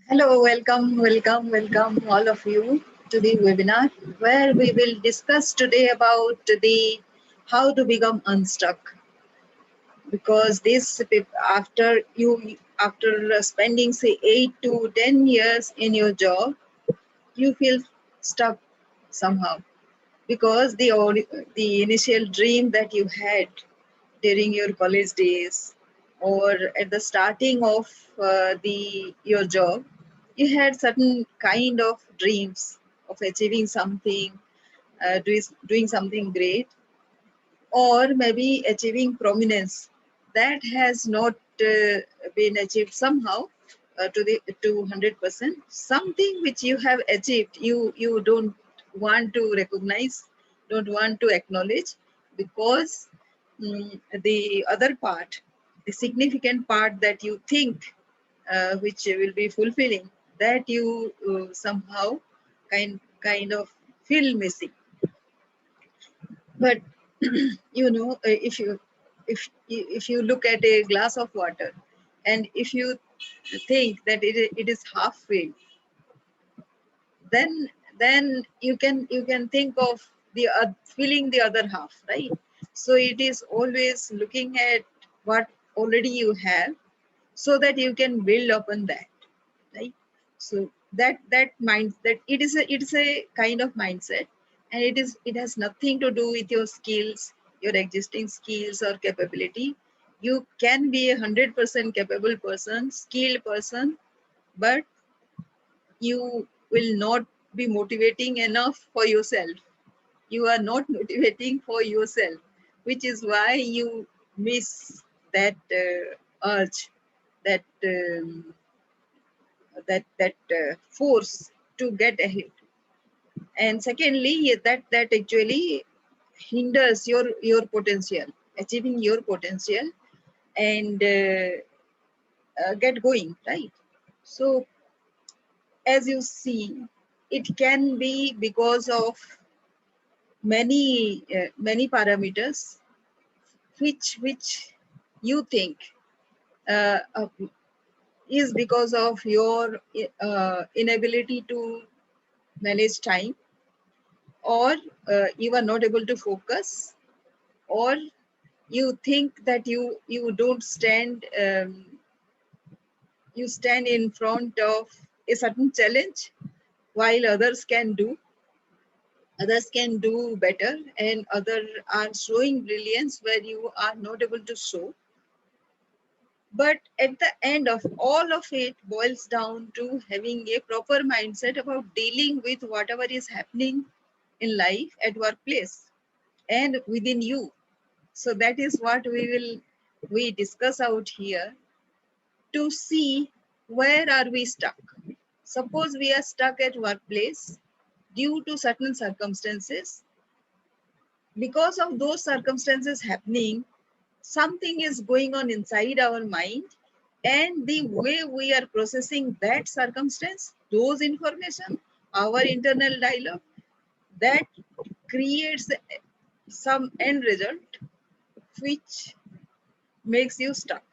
Hello, welcome all of you to the webinar where we will discuss today about the how to become unstuck. Because after spending say 8 to 10 years in your job, you feel stuck somehow because the initial dream that you had during your college days or at the starting of the your job, you had certain kind of dreams of achieving something, doing something great, or maybe achieving prominence that has not been achieved somehow to the to 100%. Something which you have achieved, you don't want to recognize, don't want to acknowledge, because the other part, the significant part that you think which will be fulfilling, that you somehow kind of feel missing. But if you look at a glass of water, and if you think that it is half filled, then you can think of the filling the other half, right? So it is always looking at what already you have, so that you can build upon that, right? So that it is a kind of mindset, and it has nothing to do with your skills, your existing skills or capability. You can be 100% capable person, skilled person, but you will not be motivating enough for yourself. You are not motivating for yourself, which is why you miss that urge, that force to get ahead. And secondly, that actually hinders your potential, achieving your potential, and get going, right? So as you see, it can be because of many parameters which you think uh, uh, is because of your inability to manage time, or you are not able to focus, or you think that you don't stand you stand in front of a certain challenge, while others can do better, and others are showing brilliance where you are not able to show. But at the end of all of it boils down to having a proper mindset about dealing with whatever is happening in life, at workplace, and within you. So that is what we discuss out here, to see where are we stuck. Suppose we are stuck at workplace due to certain circumstances. Because of those circumstances happening, something is going on inside our mind, and the way we are processing that circumstance, those information, our internal dialogue, that creates some end result which makes you stuck.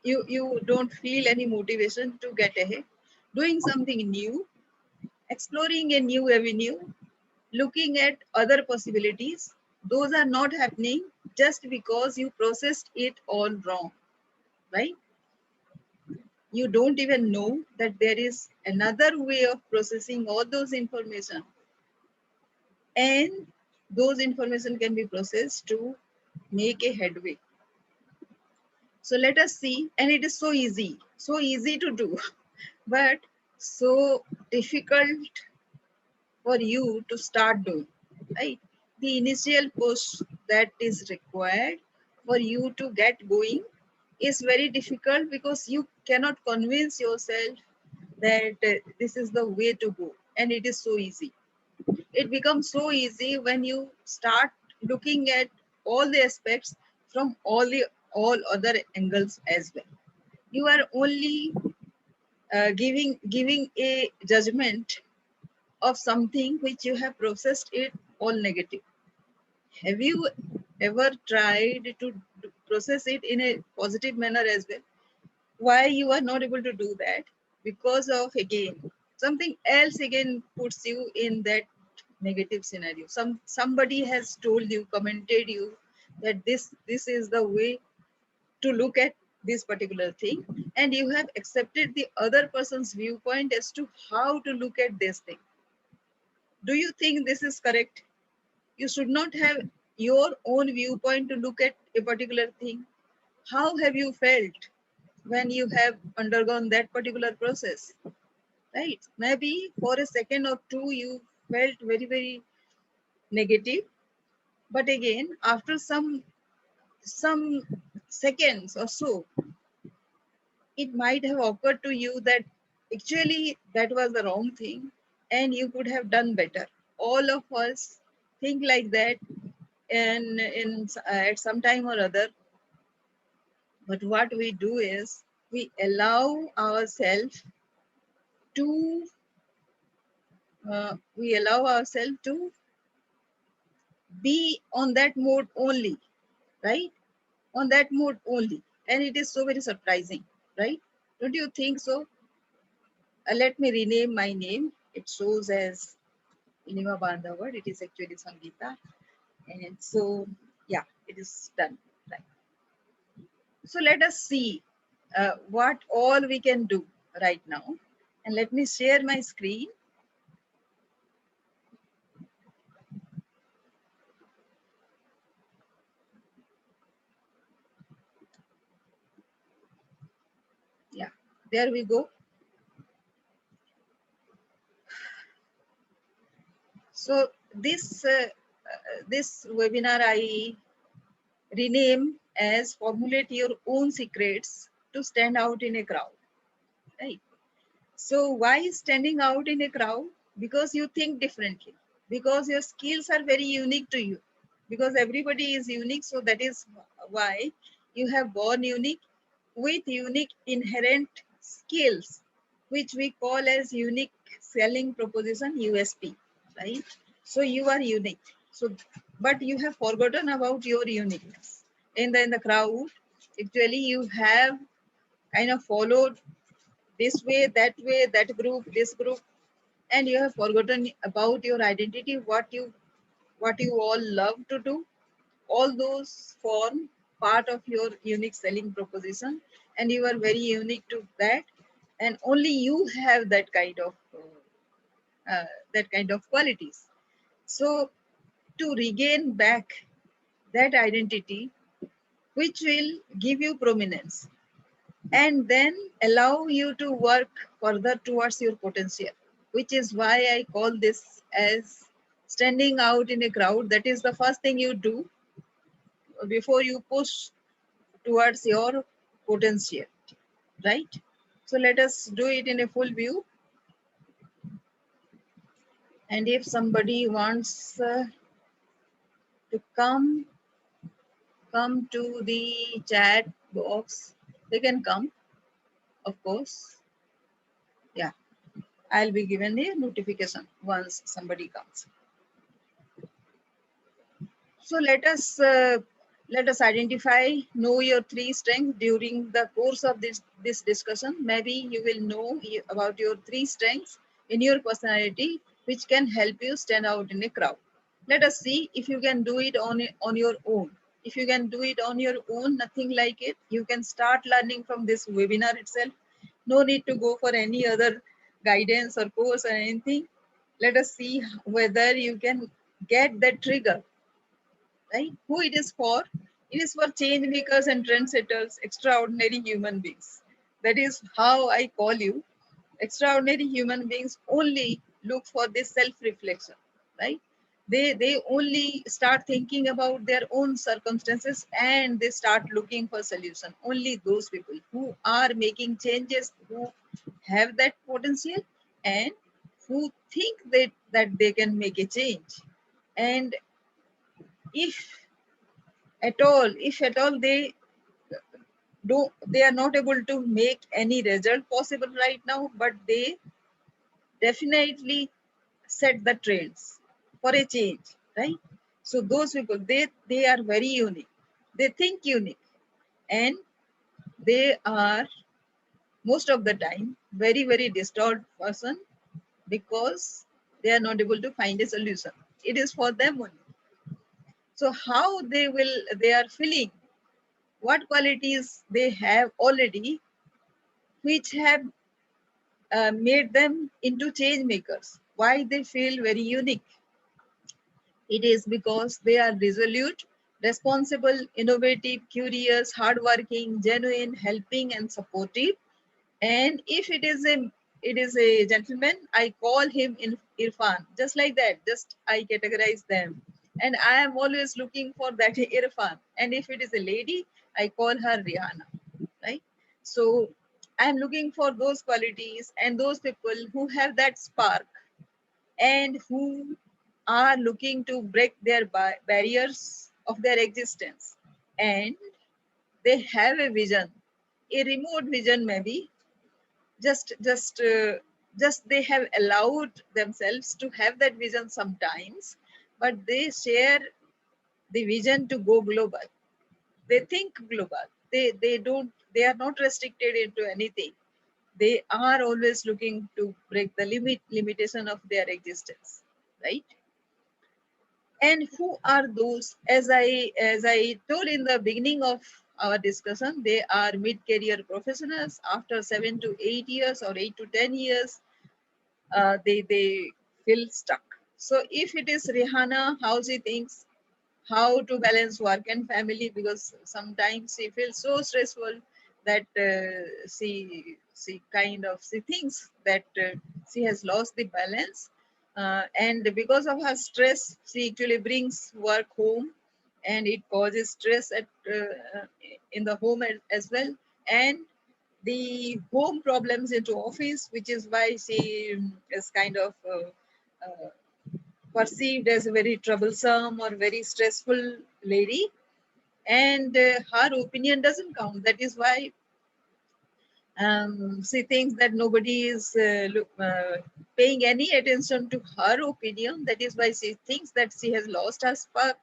You don't feel any motivation to get ahead, doing something new, exploring a new avenue, looking at other possibilities. Those are not happening just because you processed it all wrong, right? You don't even know that there is another way of processing all those information, and those information can be processed to make a headway. So let us see, and it is so easy to do, but so difficult for you to start doing, right? The initial push that is required for you to get going is very difficult, because you cannot convince yourself that this is the way to go, and it is so easy. It becomes so easy when you start looking at all the aspects from all other angles as well. You are only giving a judgment of something which you have processed it all negative. Have you ever tried to process it in a positive manner as well? Why you are not able to do that? because of again something else again puts you in that negative scenario. Somebody has told you, commented you that this is the way to look at this particular thing, and you have accepted the other person's viewpoint as to how to look at this thing. Do you think this is correct? You should not have your own viewpoint to look at a particular thing. How have you felt when you have undergone that particular process? Right? Maybe for a second or two you felt very, very negative, but again, after some seconds or so, it might have occurred to you that actually that was the wrong thing and you could have done better. All of us think like that in at some time or other, but what we do is to we allow ourselves to be on that mode only, right? On that mode only, and it is so very surprising, right? Don't you think so? Let me rename my name. It shows as Ilima Bandawad. It is actually Sangeeta. And so, yeah, it is done. Right. So let us see what all we can do right now. And let me share my screen. Yeah, there we go. So this webinar I rename as formulate your own secrets to stand out in a crowd, right? So why standing out in a crowd? Because you think differently, because your skills are very unique to you, because everybody is unique. So that is why you have born unique with unique inherent skills, which we call as unique selling proposition, USP, right? So you are unique. So, but you have forgotten about your uniqueness. In the crowd, actually you have kind of followed this way, that group, this group, and you have forgotten about your identity, what you all love to do. All those form part of your unique selling proposition, and you are very unique to that, and only you have that kind of qualities. So to regain back that identity, which will give you prominence and then allow you to work further towards your potential, which is why I call this as standing out in a crowd. That is the first thing you do before you push towards your potential, right? So let us do it in a full view. And if somebody wants to come to the chat box, they can come, of course. Yeah, I'll be given a notification once somebody comes. So let us identify, know your three strengths during the course of this discussion. Maybe you will know about your three strengths in your personality, which can help you stand out in a crowd. Let us see if you can do it on your own. If you can do it on your own, nothing like it. You can start learning from this webinar itself. No need to go for any other guidance or course or anything. Let us see whether you can get that trigger, right? Who it is for? It is for change makers and trendsetters, extraordinary human beings. That is how I call you. Extraordinary human beings only look for this self-reflection, right? They only start thinking about their own circumstances and they start looking for solution. Only those people who are making changes, who have that potential and who think that they can make a change. And if if at all they are not able to make any result possible right now, but they definitely set the trends for a change, right? So those people, they are very unique, they think unique, and they are most of the time very, very disturbed person because they are not able to find a solution. It is for them only. So how they are feeling, what qualities they have already, which have made them into change makers, why they feel very unique. It is because they are resolute, responsible, innovative, curious, hardworking, genuine, helping, and supportive. And if it is a gentleman, I call him Irfan, just like that. Just I categorize them, and I am always looking for that Irfan. And if it is a lady, I call her Rihanna, right? So I am looking for those qualities and those people who have that spark and who are looking to break their barriers of their existence, and they have a vision, a remote vision maybe, just they have allowed themselves to have that vision sometimes, but they share the vision to go global. They think global. They are not restricted into anything. They are always looking to break the limitation of their existence, right? And who are those? As I told in the beginning of our discussion, they are mid-career professionals. After 7 to 8 years or 8 to 10 years, they feel stuck. So if it is Rihanna, how she thinks how to balance work and family, because sometimes she feels so stressful that she thinks that she has lost the balance, and because of her stress she actually brings work home, and it causes stress in the home as well, and the home problems into office, which is why she is kind of perceived as a very troublesome or very stressful lady, and her opinion doesn't count. That is why she thinks that nobody is paying any attention to her opinion. That is why she thinks that she has lost her spark,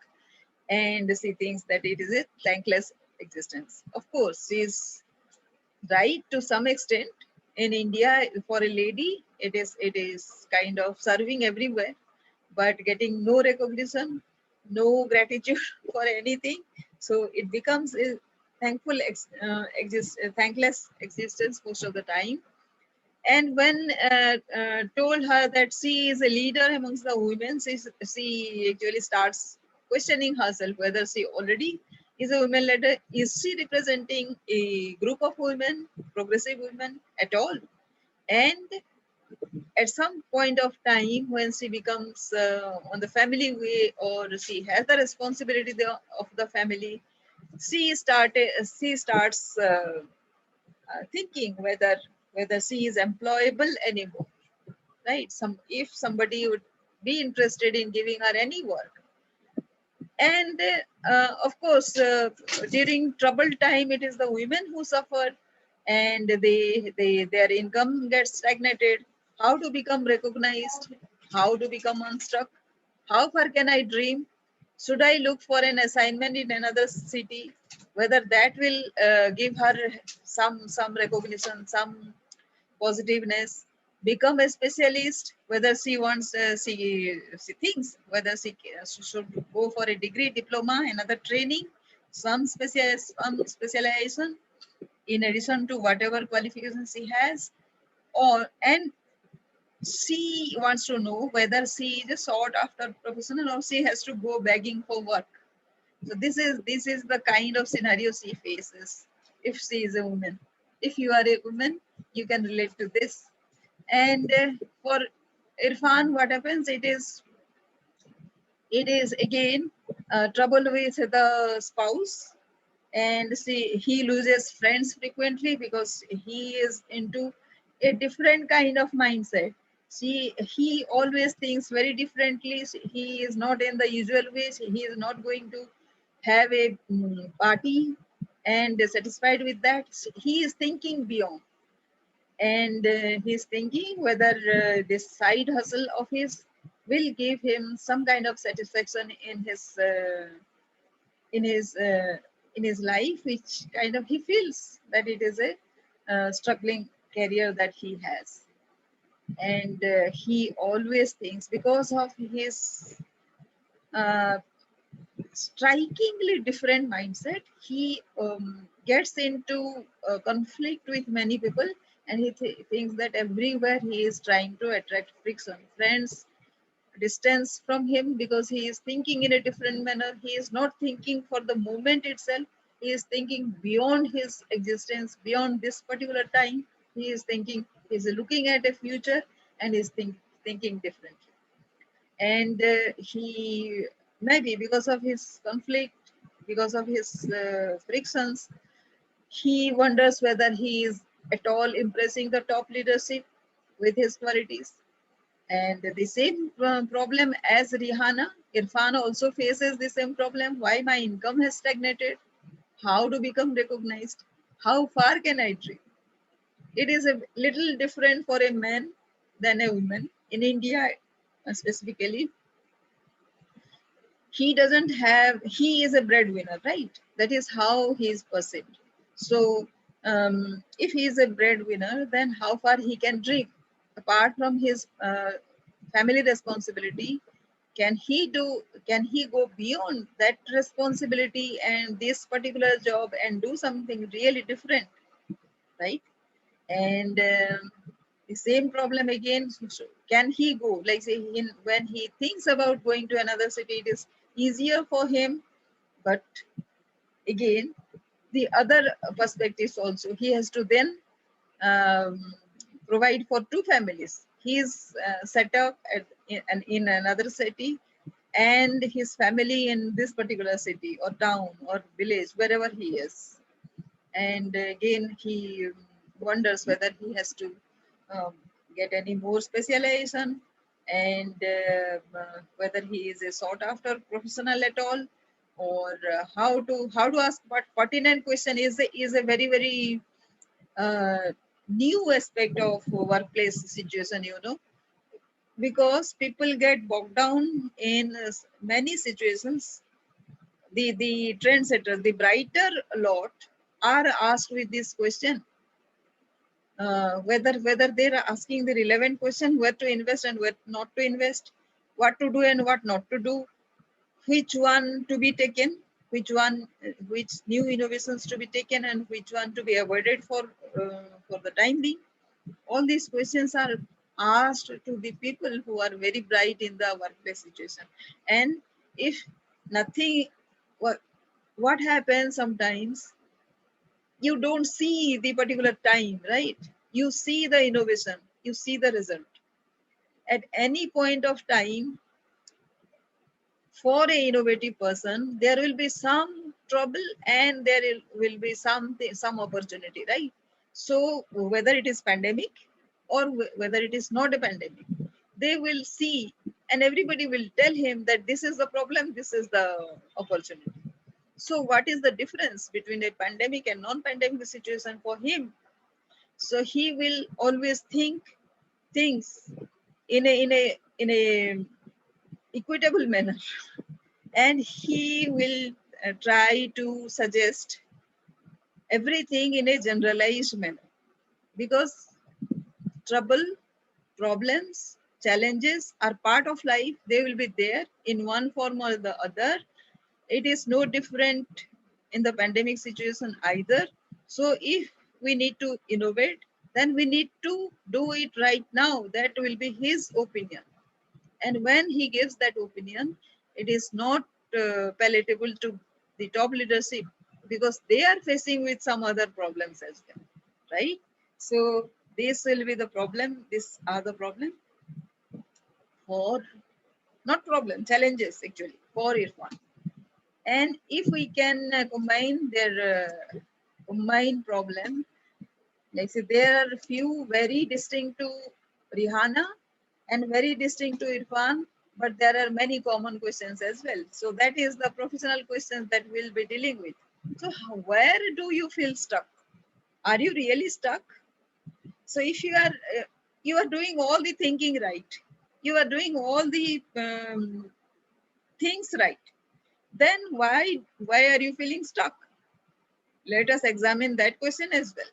and she thinks that it is a thankless existence. Of course, she is right to some extent. In India, for a lady, it is kind of serving everywhere, but getting no recognition, no gratitude for anything. So it becomes a thankless existence most of the time. And when told her that she is a leader amongst the women, she actually starts questioning herself whether she already is a women leader. Is she representing a group of women, progressive women at all? And at some point of time, when she becomes on the family way, or she has the responsibility of the family, she starts thinking whether she is employable anymore, right? If somebody would be interested in giving her any work. And of course, during troubled time, it is the women who suffer, and their income gets stagnated. How to become recognized? How to become unstuck? How far can I dream? Should I look for an assignment in another city? Whether that will give her some recognition, some positiveness, become a specialist, whether she wants, she thinks whether she should go for a degree, diploma, another training, some specialization in addition to whatever qualifications she has, or and she wants to know whether she is a sought after professional or she has to go begging for work. So this is the kind of scenario she faces if she is a woman. If you are a woman, you can relate to this. And for Irfan, what happens? It is again trouble with the spouse, and see, he loses friends frequently because he is into a different kind of mindset. See, he always thinks very differently. He is not in the usual ways. He is not going to have a party and satisfied with that. He is thinking beyond, and he's thinking whether this side hustle of his will give him some kind of satisfaction in his uh, in his life, which kind of he feels that it is a struggling career that he has. And he always thinks, because of his uh, strikingly different mindset, he gets into conflict with many people, and he thinks that everywhere he is trying to attract friction. Friends distance from him because he is thinking in a different manner. He is not thinking for the moment itself. He is thinking beyond his existence, beyond this particular time. He is thinking, he is looking at a future, and is thinking differently. And he, maybe because of his conflict, because of his frictions, he wonders whether he is at all impressing the top leadership with his qualities. And the same problem as Rihanna, Irfan also faces the same problem. Why my income has stagnated? How to become recognized? How far can I dream? It is a little different for a man than a woman. In India, specifically, he doesn't have, he is a breadwinner, right? That is how he is perceived. So if he is a breadwinner, then how far he can dream apart from his family responsibility? Can he go beyond that responsibility and this particular job and do something really different, right? And the same problem again, so can he go, like say when he thinks about going to another city, it is easier for him. But again, the other perspectives also, he has to then um, provide for two families. He is set up in another city, and his family in this particular city or town or village, wherever he is. And again, he wonders whether he has to um, get any more specialization, and whether he is a sought after professional at all, or how to ask. But pertinent question is a very very uh, new aspect of workplace situation, because people get bogged down in many situations. The trendsetters, the brighter lot, are asked with this question, whether they are asking the relevant question, where to invest and where not to invest, what to do and what not to do, which one to be taken, which new innovations to be taken, and which one to be avoided for the time being. All these questions are asked to the people who are very bright in the workplace situation. And if nothing, what happens sometimes, you don't see the particular time, right? You see the innovation, you see the result. At any point of time, for a innovative person, there will be some trouble and there will be some opportunity, right? So whether it is pandemic or whether it is not a pandemic, they will see, and everybody will tell him that this is the problem, this is the opportunity. So what is the difference between a pandemic and non-pandemic situation for him? So he will always think things in a equitable manner, and he will try to suggest everything in a generalized manner, because trouble, problems, challenges are part of life. They will be there in one form or the other. It is no different in the pandemic situation either. So if we need to innovate, then we need to do it right now. That will be his opinion. And when he gives that opinion, it is not palatable to the top leadership, because they are facing with some other problems as well, right? So this will be the problem. These are the problem for, not problem, challenges actually for Irfan. And if we can combine their combine problem, like say there are few very distinct to Rihanna and very distinct to Irfan, but there are many common questions as well. So that is the professional questions that we'll be dealing with. So where do you feel stuck? Are you really stuck? So if you are doing all the thinking right, you are doing all the things right, then why are you feeling stuck? Let us examine that question as well.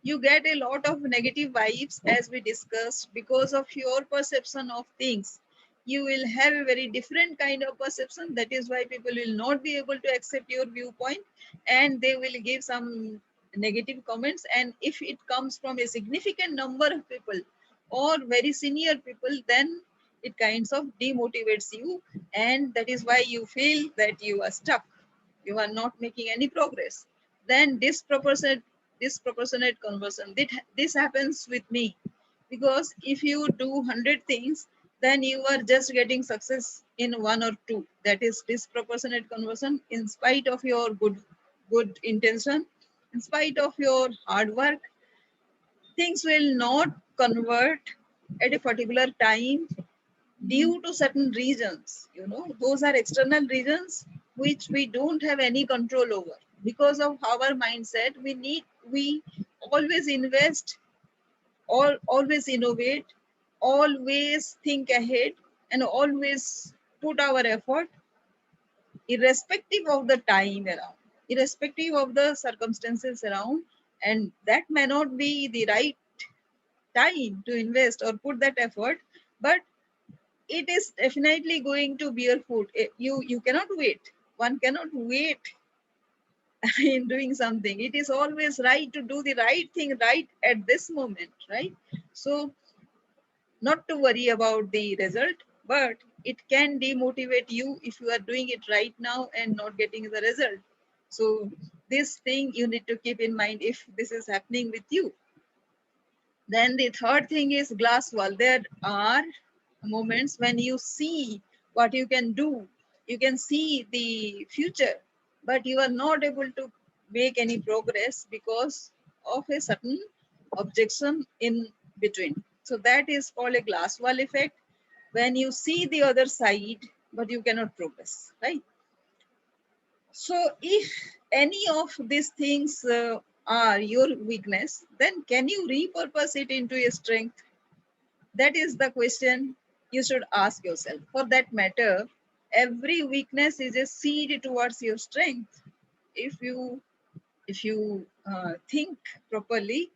You get a lot of negative vibes as we discussed because of your perception of things. You will have a very different kind of perception. That is why people will not be able to accept your viewpoint, and they will give some negative comments. And if it comes from a significant number of people or very senior people, then it kinds of demotivates you, and that is why you feel that you are stuck, you are not making any progress. Then disproportionate conversion, this happens with me, because if you do 100 things, then you are just getting success in one or two. That is disproportionate conversion. In spite of your good intention, in spite of your hard work, things will not convert at a particular time due to certain reasons. Those are external reasons which we don't have any control over. Because of our mindset, we always invest, or always innovate, always think ahead, and always put our effort, irrespective of the time around, irrespective of the circumstances around. And that may not be the right time to invest or put that effort, but it is definitely going to bear fruit. You cannot wait. One cannot wait in doing something. It is always right to do the right thing right at this moment, right? So, not to worry about the result, but it can demotivate you if you are doing it right now and not getting the result. So, this thing you need to keep in mind if this is happening with you. Then the third thing is glass wall. There are moments when you see what you can do, you can see the future, but you are not able to make any progress because of a certain objection in between. So that is called a glass wall effect. When you see the other side, but you cannot progress, right? So if any of these things are your weakness, then can you repurpose it into a strength? That is the question you should ask yourself. For that matter, every weakness is a seed towards your strength. If you think properly,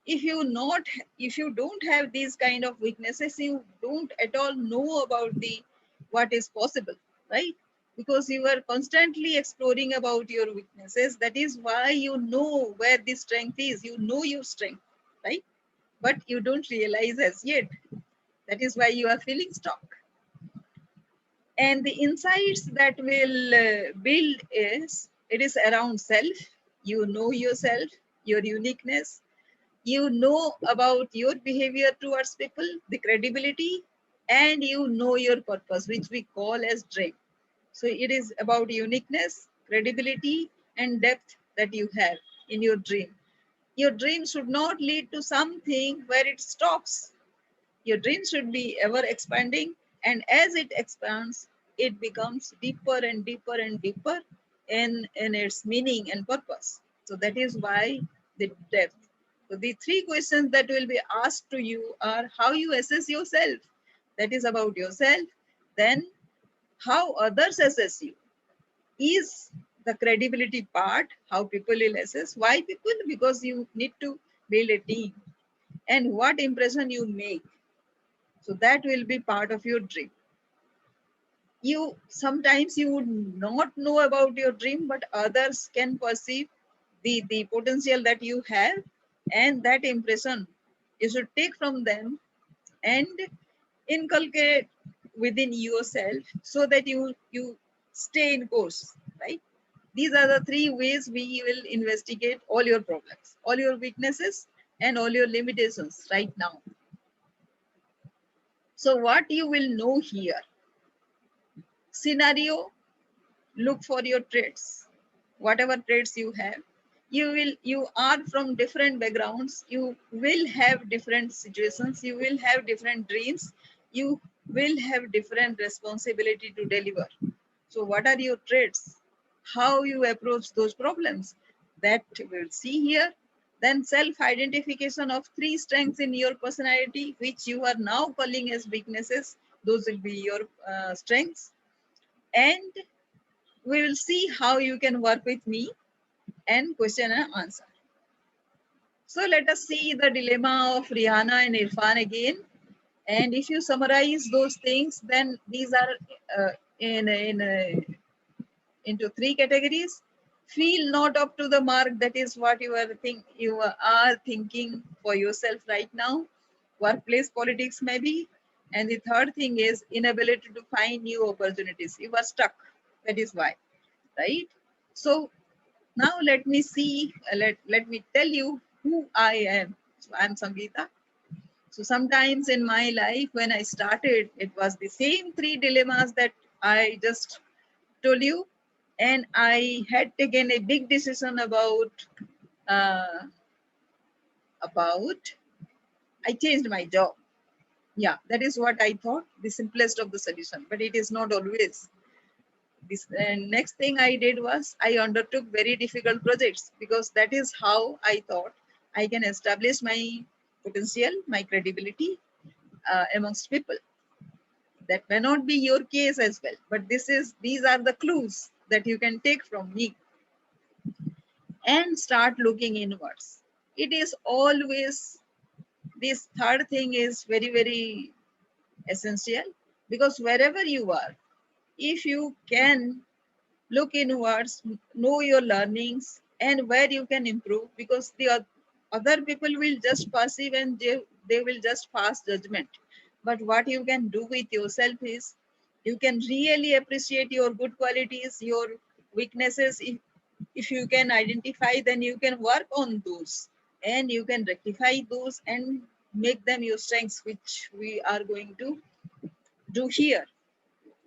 if you don't have these kind of weaknesses, you don't at all know about the what is possible, right? Because you are constantly exploring about your weaknesses. That is why you know where the strength is. You know your strength, right? But you don't realize as yet. That is why you are feeling stuck. And the insights that will build is, it is around self. You know yourself, your uniqueness. You know about your behavior towards people, the credibility, and you know your purpose, which we call as dream. So it is about uniqueness, credibility, and depth that you have in your dream. Your dream should not lead to something where it stops. Your dream should be ever expanding, and as it expands, it becomes deeper and deeper and deeper in its meaning and purpose. So that is why the depth. So the three questions that will be asked to you are how you assess yourself. That is about yourself. Then how others assess you is the credibility part, how people will assess. Why people? Because you need to build a team. And what impression you make, so that will be part of your dream. You sometimes you would not know about your dream, but others can perceive the potential that you have, and that impression you should take from them and inculcate within yourself so that you stay in course, right? These are the three ways we will investigate all your problems, all your weaknesses, and all your limitations right now. So what you will know here: scenario, look for your traits, whatever traits you have. You are from different backgrounds, you will have different situations, you will have different dreams, you will have different responsibility to deliver. So what are your traits, how you approach those problems, that we'll see here. Then self identification of three strengths in your personality which you are now calling as weaknesses, those will be your strengths. And we will see how you can work with me and question and answer. So let us see the dilemma of Rihanna and Irfan again. And if you summarize those things, then these are into three categories. Feel not up to the mark. That is what you are thinking for yourself right now. Workplace politics maybe. And the third thing is inability to find new opportunities. You are stuck. That is why, right? So now let me see. Let me tell you who I am. So I'm Sangeeta. So sometimes in my life, when I started, it was the same three dilemmas that I just told you, and I had taken a big decision uh, about I changed my job. Yeah, that is what I thought the simplest of the solution, but it is not always. This next thing I did was I undertook very difficult projects because that is how I thought I can establish my potential, my credibility amongst people. That may not be your case as well, but these are the clues that you can take from me and start looking inwards. It is always this third thing is very, very essential because wherever you are, if you can look inwards, know your learnings and where you can improve, because the other people will just perceive and they will just pass judgment. But what you can do with yourself is you can really appreciate your good qualities, your weaknesses. If you can identify, then you can work on those and you can rectify those and make them your strengths, which we are going to do here,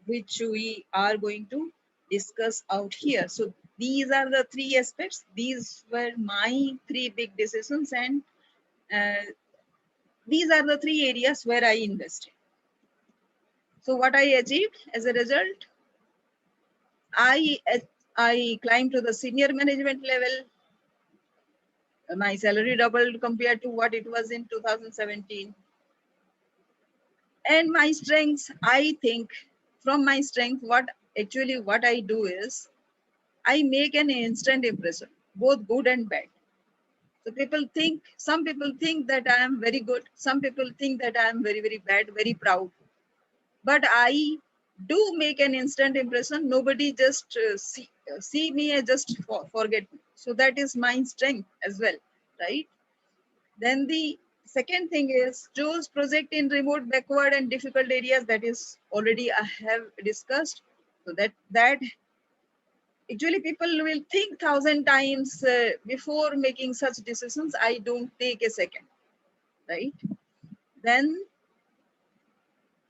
which we are going to discuss out here. So these are the three aspects. These were my three big decisions, and uh, these are the three areas where I invested. So what I achieved as a result, I I climbed to the senior management level. My salary doubled compared to what it was in 2017. And my strengths, I think, from my strength, what I do is I make an instant impression, both good and bad. So some people think that I am very good. Some people think that I am very, very bad, very proud. But I do make an instant impression. Nobody just see me and just forget me. So that is my strength as well, right? Then the second thing is choose project in remote, backward, and difficult areas. That is already I have discussed. So that actually people will think 1,000 times before making such decisions. I don't take a second, right? Then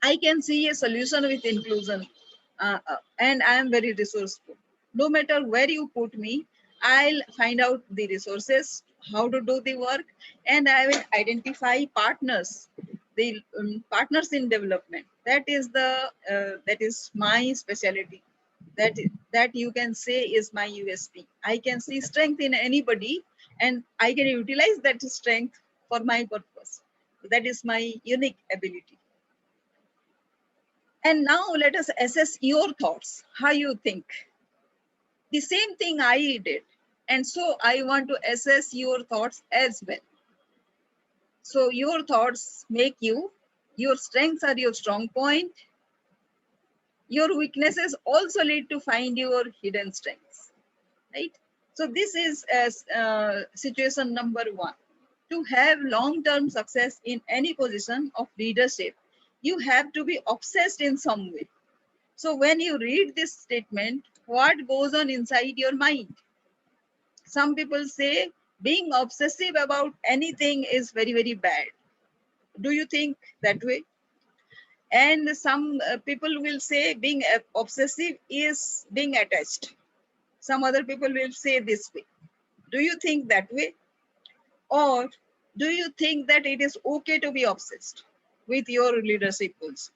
I can see a solution with inclusion, and I am very resourceful. No matter where you put me, I'll find out the resources, how to do the work, and I will identify partners, the partners in development. That is my specialty. That you can say is my USP. I can see strength in anybody, and I can utilize that strength for my purpose. That is my unique ability. And now let us assess your thoughts, how you think. The same thing I did. And so I want to assess your thoughts as well. So your thoughts make you, your strengths are your strong point. Your weaknesses also lead to find your hidden strengths, right? So this is as situation number one. To have long-term success in any position of leadership, you have to be obsessed in some way. So when you read this statement, what goes on inside your mind? Some people say being obsessive about anything is very, very bad. Do you think that way? And some people will say being obsessive is being attached. Some other people will say this way. Do you think that way? Or do you think that it is okay to be obsessed with your leadership goals?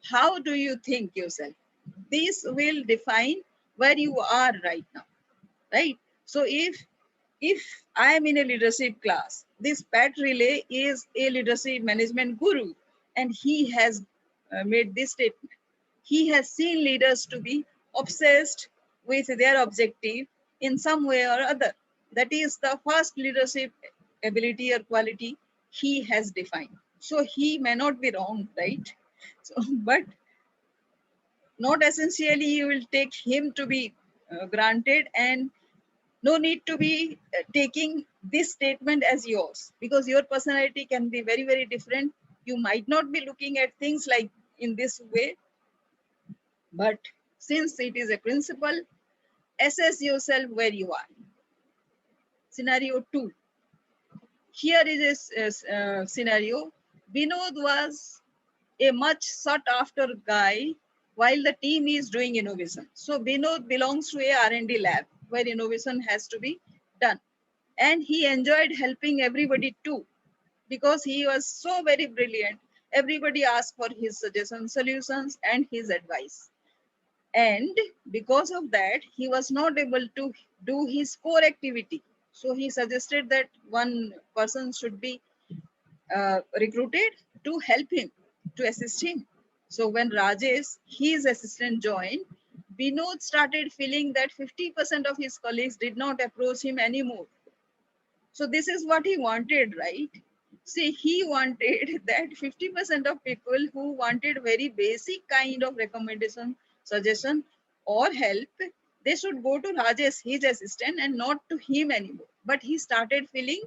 How do you think yourself? This will define where you are right now, right? So if I am in a leadership class, this Pat Relay is a leadership management guru, and he has made this statement. He has seen leaders to be obsessed with their objective in some way or other. That is the first leadership ability or quality he has defined. So he may not be wrong, right? So, but not essentially you will take him to be granted, and no need to be taking this statement as yours, because your personality can be very, very different. You might not be looking at things like in this way, but since it is a principle, assess yourself where you are. Scenario 2. Here is a scenario. Vinod was a much sought after guy while the team is doing innovation. So Vinod belongs to a R&D lab where innovation has to be done. And he enjoyed helping everybody too, because he was so very brilliant. Everybody asked for his suggestions, solutions, and his advice. And because of that, he was not able to do his core activity. So he suggested that one person should be recruited to help him, to assist him. So when Rajesh, his assistant, joined, Vinod started feeling that 50% of his colleagues did not approach him anymore. So this is what he wanted, right? See, he wanted that 50% of people who wanted very basic kind of recommendation, suggestion, or help, they should go to Rajesh, his assistant, and not to him anymore. But he started feeling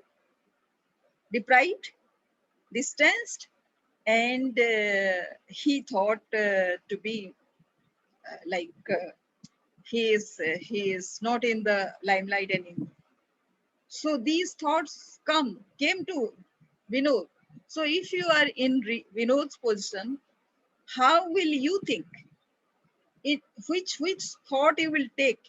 deprived, distanced, and he thought to be he is not in the limelight anymore. So these thoughts came to Vinod. So if you are in Vinod's position, how will you think? It which thought you will take?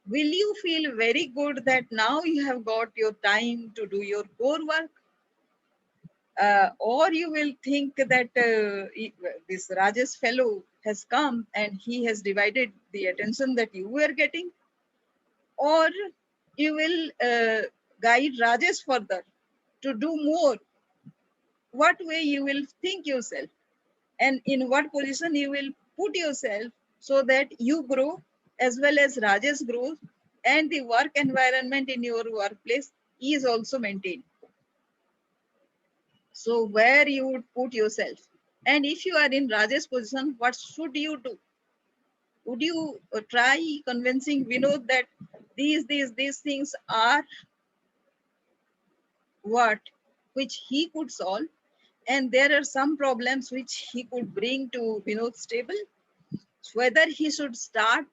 Will you feel very good that now you have got your time to do your core work? Or you will think that this Rajesh fellow has come and he has divided the attention that you were getting? Or you will guide Rajesh further to do more? What way you will think yourself, and in what position you will put yourself, so that you grow as well as Rajesh grows, and the work environment in your workplace is also maintained. So where you would put yourself? And if you are in Rajesh's position, what should you do? Would you try convincing Vinod that these things are what which he could solve, and there are some problems which he could bring to Vinod's table? Whether he should start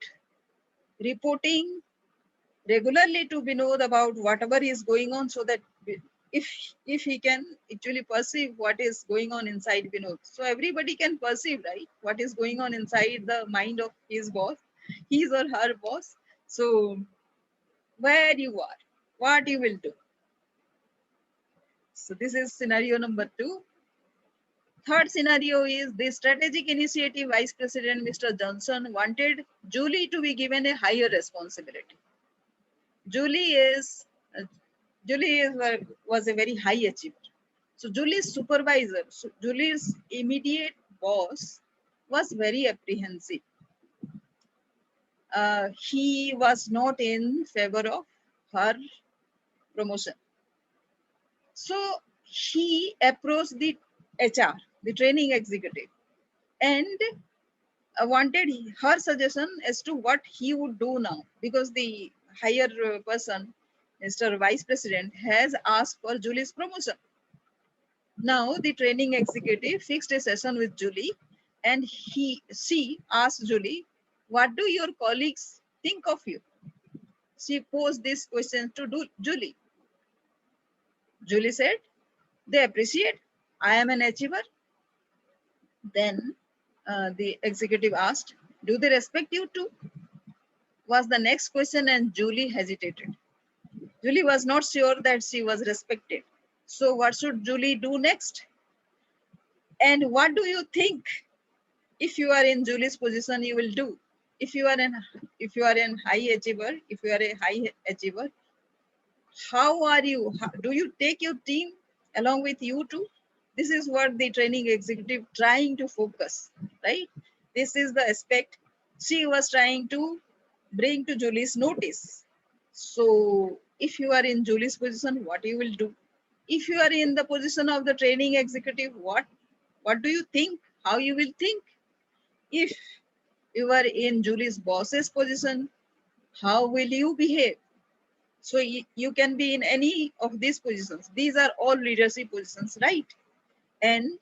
reporting regularly to Vinod about whatever is going on, so that if if he can actually perceive what is going on inside Vinod. So everybody can perceive, right, what is going on inside the mind of his boss, his or her boss. So where you are, what you will do. So this is scenario number 2. Third scenario is the strategic initiative vice president Mr. Johnson wanted Julie to be given a higher responsibility. Julie is uh, was a very high achiever. So Julie's supervisor, so Julie's immediate boss, was very apprehensive. He was not in favor of her promotion. So he approached the HR, the training executive, and wanted her suggestion as to what he would do now, because the higher person, Mr. Vice President, has asked for Julie's promotion. Now the training executive fixed a session with Julie, and she asked Julie, "What do your colleagues think of you?" She posed this question to Julie. Julie said, "They appreciate. I am an achiever." Then the executive asked, "Do they respect you too?" Was the next question, and Julie hesitated. Julie was not sure that she was respected. So what should Julie do next? And what do you think, if you are in Julie's position, you will do? If you are an high achiever, if you are a high achiever, how are you? Do you take your team along with you too? This is what the training executive trying to focus, right? This is the aspect she was trying to bring to Julie's notice. So if you are in Julie's position, what you will do? If you are in the position of the training executive, what do you think? How you will think? If you are in Julie's boss's position, how will you behave? So you can be in any of these positions. These are all leadership positions, right? And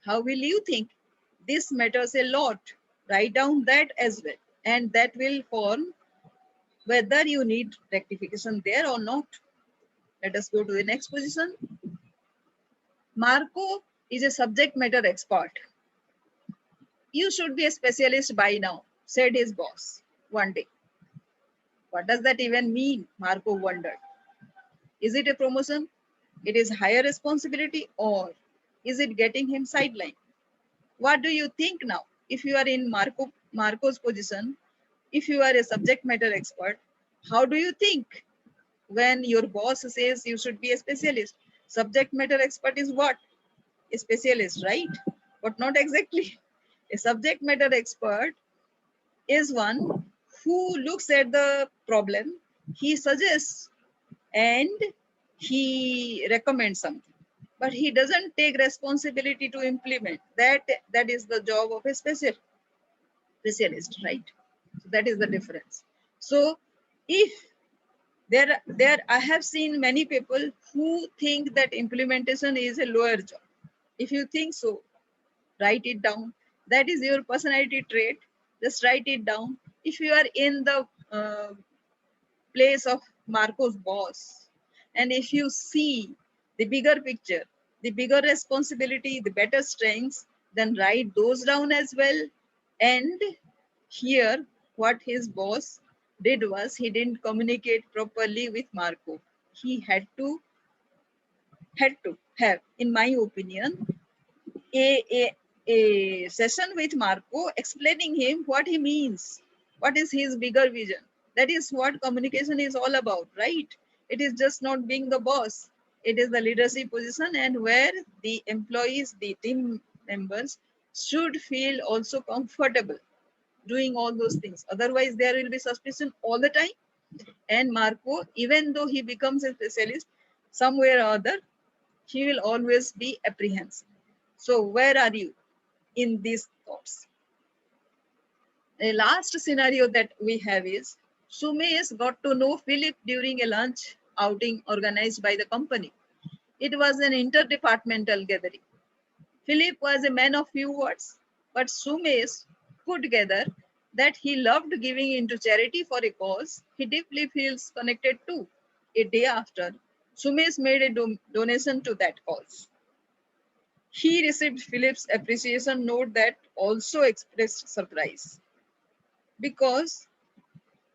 how will you think? This matters a lot. Write down that as well. And that will form whether you need rectification there or not. Let us go to the next position. Marco is a subject matter expert. You should be a specialist by now, said his boss one day. What does that even mean? Marco wondered. Is it a promotion? It is higher responsibility, or is it getting him sidelined? What do you think now? If you are in Marco's position, if you are a subject matter expert, how do you think when your boss says you should be a specialist? Subject matter expert is what? A specialist, right? But not exactly. A subject matter expert is one who looks at the problem, he suggests, and he recommends something, but he doesn't take responsibility to implement. That is the job of a specialist, right? So that is the difference. So if there I have seen many people who think that implementation is a lower job. If you think so, write it down. That is your personality trait. Just write it down. If you are in the place of Marco's boss, and if you see the bigger picture, the bigger responsibility, the better strengths, then write those down as well. And here, what his boss did was he didn't communicate properly with Marco. He had to have, in my opinion, a session with Marco explaining him what he means, what is his bigger vision. That is what communication is all about, right? It is just not being the boss. It is the leadership position, and where the employees, the team members should feel also comfortable doing all those things. Otherwise, there will be suspicion all the time. And Marco, even though he becomes a specialist, somewhere or other, he will always be apprehensive. So where are you in these thoughts? The last scenario that we have is Sumesh got to know Philip during a lunch outing organized by the company. It was an interdepartmental gathering. Philip was a man of few words, but Sumesh put together that he loved giving into charity for a cause he deeply feels connected to. A day after, Sumesh made a donation to that cause. He received Philip's appreciation note that also expressed surprise. Because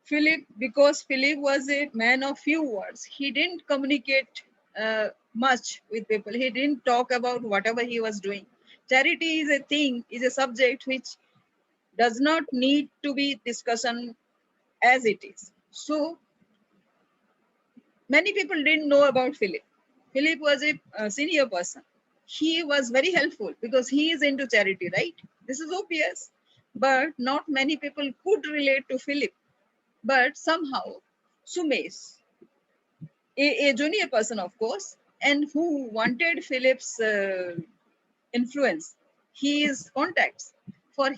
Philip was a man of few words, he didn't communicate much with people. He didn't talk about whatever he was doing. Charity is a thing, is a subject which does not need to be discussion as it is. So many people didn't know about Philip. Philip was a senior person. He was very helpful because he is into charity, right? This is obvious. But not many people could relate to Philip. But somehow, Sumesh, a junior person, of course, and who wanted Philip's influence, his contacts, for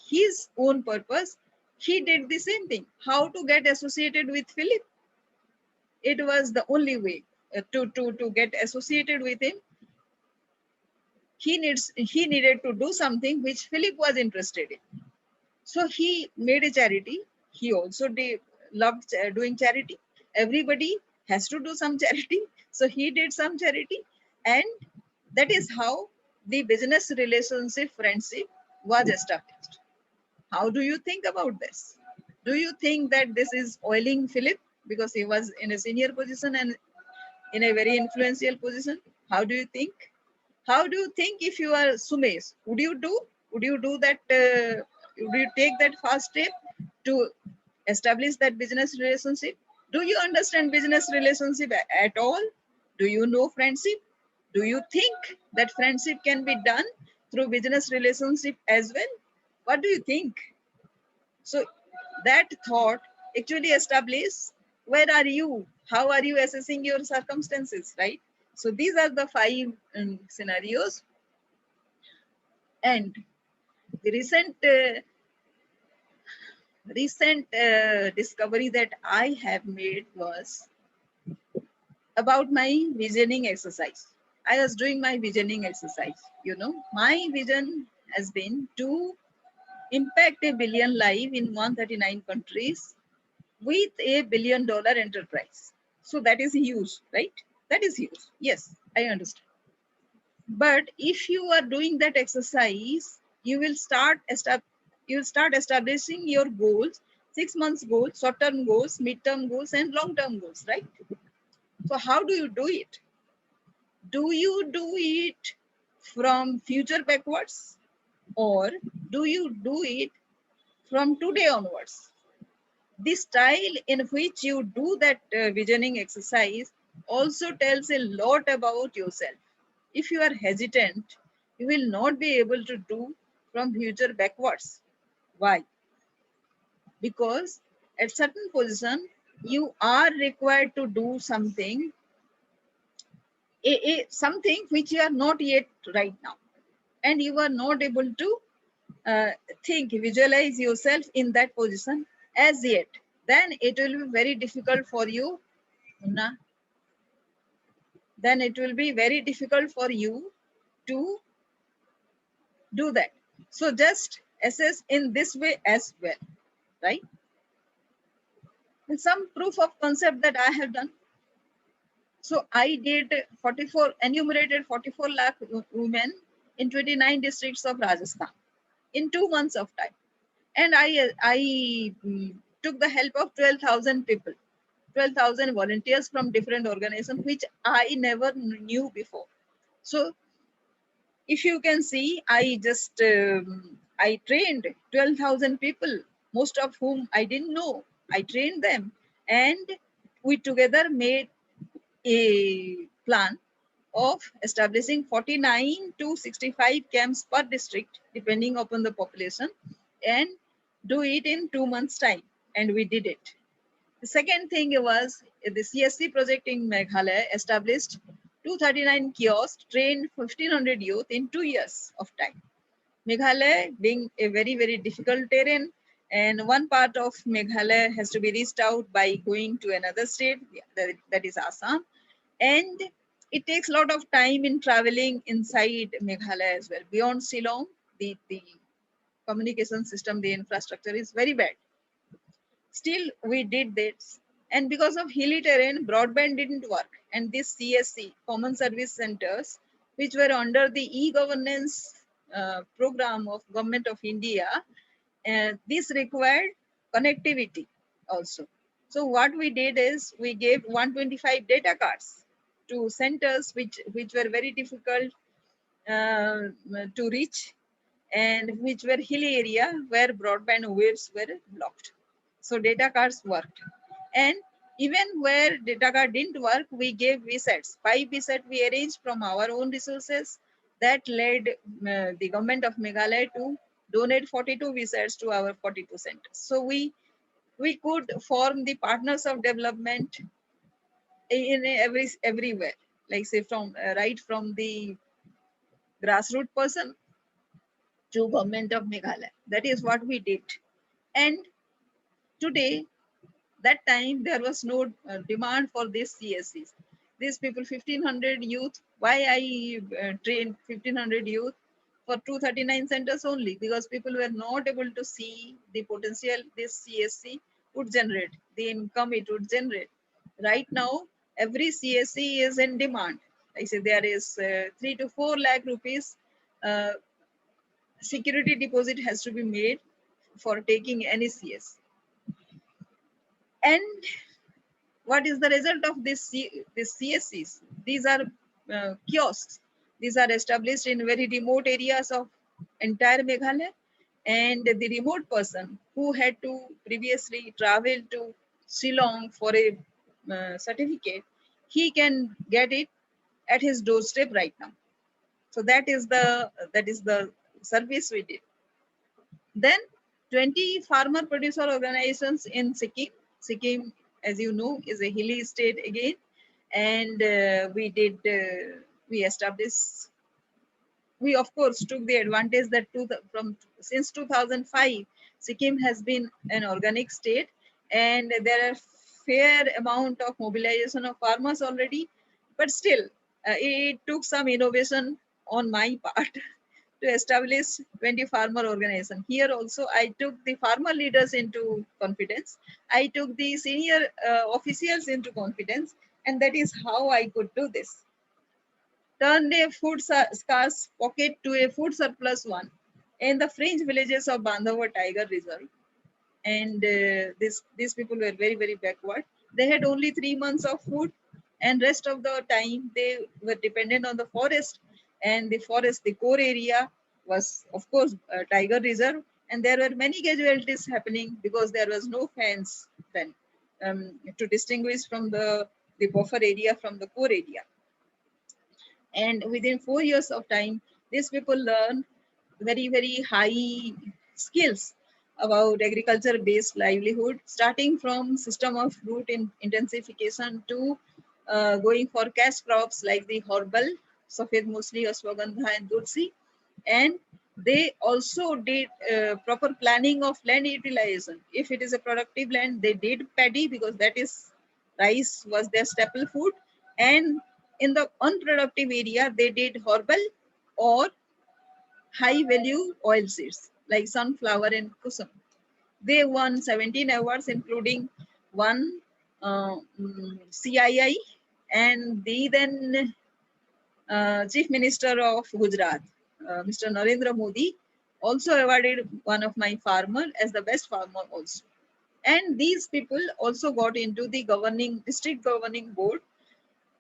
his own purpose, he did the same thing. How to get associated with Philip? It was the only way to get associated with him. He needed to do something which Philip was interested in. So he made a charity. He also loved doing charity. Everybody has to do some charity. So he did some charity. And that is how the business relationship friendship was established. How do you think about this? Do you think that this is oiling Philip because he was in a senior position and in a very influential position? How do you think? How do you think if you are Sumesh? Would you do that? Would you take that first step to establish that business relationship? Do you understand business relationship at all? Do you know friendship? Do you think that friendship can be done through business relationship as well? What do you think? So that thought actually establishes where are you? How are you assessing your circumstances, right? So these are the 5 scenarios. And the recent discovery that I have made was about my visioning exercise. I was doing my visioning exercise. My vision has been to impact a billion lives in 139 countries with a $1 billion enterprise. So that is huge, right? That is huge. Yes, I understand. But if you are doing that exercise, you will start establishing your goals, 6 months goals, short-term goals, mid-term goals, and long-term goals, right? So how do you do it? Do you do it from future backwards, or do you do it from today onwards? The style in which you do that visioning exercise also tells a lot about yourself. If you are hesitant, you will not be able to do from future backwards. Why? Because at certain position, you are required to do something which you are not yet right now, and you are not able to uh, visualize yourself in that position as yet. Then it will be very difficult for you. Munna, then it will be very difficult for you to do that. So just assess in this way as well, right? And some proof of concept that I have done. So I did 44, enumerated 44 lakh women in 29 districts of Rajasthan in 2 months of time. And I took the help of 12,000 people, 12,000 volunteers from different organizations, which I never knew before. So if you can see, I trained 12,000 people, most of whom I didn't know. I trained them, and we together made a plan of establishing 49 to 65 camps per district, depending upon the population, and do it in 2 months' time. And we did it. The second thing was the CSC project in Meghalaya established 239 kiosks, trained 1,500 youth in 2 years of time. Meghalaya being a very, very difficult terrain, and one part of Meghalaya has to be reached out by going to another state, that is Assam. And it takes a lot of time in traveling inside Meghalaya as well. Beyond Shillong, the communication system, the infrastructure is very bad. Still, we did this. And because of hilly terrain, broadband didn't work. And this CSC, Common Service Centers, which were under the e-governance program of Government of India, this required connectivity also. So what we did is we gave 125 data cards to centers which were very difficult to reach, and which were hilly area where broadband waves were blocked. So data cards worked. And even where data card didn't work, we gave VSATs. 5 VSAT we arranged from our own resources. That led the government of Meghalaya to donate 42 VSATs to our 42 centers. So we could form the partners of development in everywhere, like say from right from the grassroots person to government of Meghalaya. That is what we did. And today, that time there was no demand for these CSCs. These people, 1,500 youth. Why I trained 1,500 youth for 239 centers only? Because people were not able to see the potential this CSC would generate, the income it would generate. Right now, every CSC is in demand. I say there is 3 to 4 lakh rupees uh, security deposit has to be made for taking any CS. And what is the result of this CSCs? These are kiosks. These are established in very remote areas of entire Meghalaya. And the remote person who had to previously travel to Shillong for a certificate, he can get it at his doorstep right now. So that is the service we did. Then 20 farmer producer organizations in Sikkim. Sikkim, as you know, is a hilly state again. and we established. We of course took the advantage that from since 2005 Sikkim has been an organic state, and there are fair amount of mobilization of farmers already, but still it took some innovation on my part to establish 20 farmer organization. Here also I took the farmer leaders into confidence, I took the senior officials into confidence, and that is how I could do this, turned a scarce pocket to a food surplus one in the fringe villages of Bandhawa Tiger Reserve. And these people were very, very backward. They had only 3 months of food, and rest of the time they were dependent on the forest. And the forest, the core area, was of course Tiger Reserve, and there were many casualties happening because there was no fence then to distinguish from the buffer area from the core area. And within 4 years of time these people learn very, very high skills about agriculture based livelihood, starting from system of root intensification to going for cash crops like the herbal safed musli, ashwagandha and tulsi. And they also did proper planning of land utilization. If it is a productive land, they did paddy because that is rice was their staple food, and in the unproductive area they did herbal or high value oil seeds like sunflower and kusum. They won 17 awards, including one CII, and the then Chief Minister of Gujarat, Mr. Narendra Modi, also awarded one of my farmer as the best farmer also. And these people also got into the governing district governing board,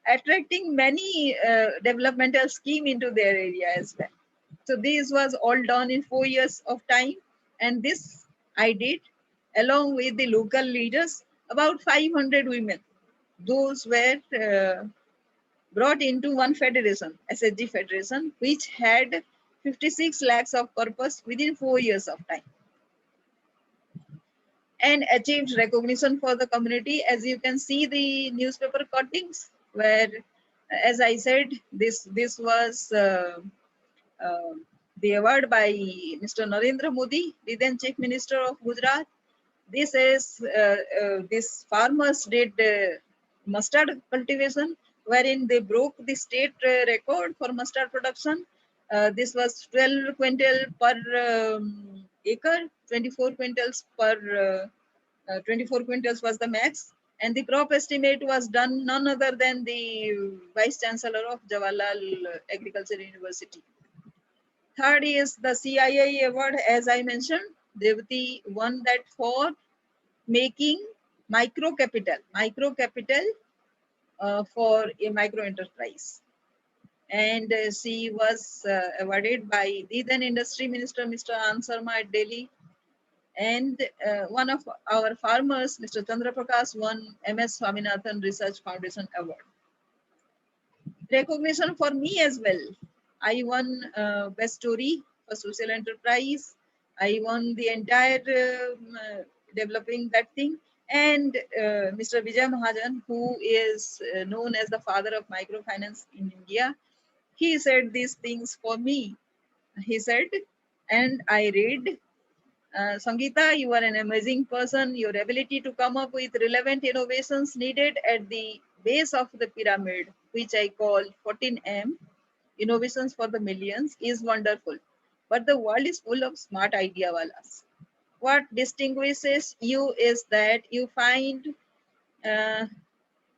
attracting many developmental scheme into their area as well. So this was all done in 4 years of time, and this I did along with the local leaders, about 500 women. Those were brought into one federation, SSG Federation, which had 56 lakhs of purpose within 4 years of time, and achieved recognition for the community. As you can see the newspaper cuttings, where, as I said, this was uh, the award by Mr. Narendra Modi, the then Chief Minister of Gujarat. This is these farmers did mustard cultivation, wherein they broke the state record for mustard production. This was 12 quintal per acre, 24 quintals per 24 quintals was the max, and the crop estimate was done none other than the Vice Chancellor of Jawaharlal Agriculture University. Third is the CII award, as I mentioned. Devati won that for making micro capital for a micro enterprise. And she was awarded by the then Industry Minister, Mr. Ansarma at Delhi. And one of our farmers, Mr. Chandra Prakash, won MS Swaminathan Research Foundation Award. Recognition for me as well. I won Best Story for Social Enterprise. I won the entire developing that thing. And Mr. Vijay Mahajan, who is known as the father of microfinance in India, he said these things for me. He said, and I read, Sangeeta, you are an amazing person. Your ability to come up with relevant innovations needed at the base of the pyramid, which I call 14M, innovations for the millions, is wonderful. But the world is full of smart idea walas. What distinguishes you is that you find uh,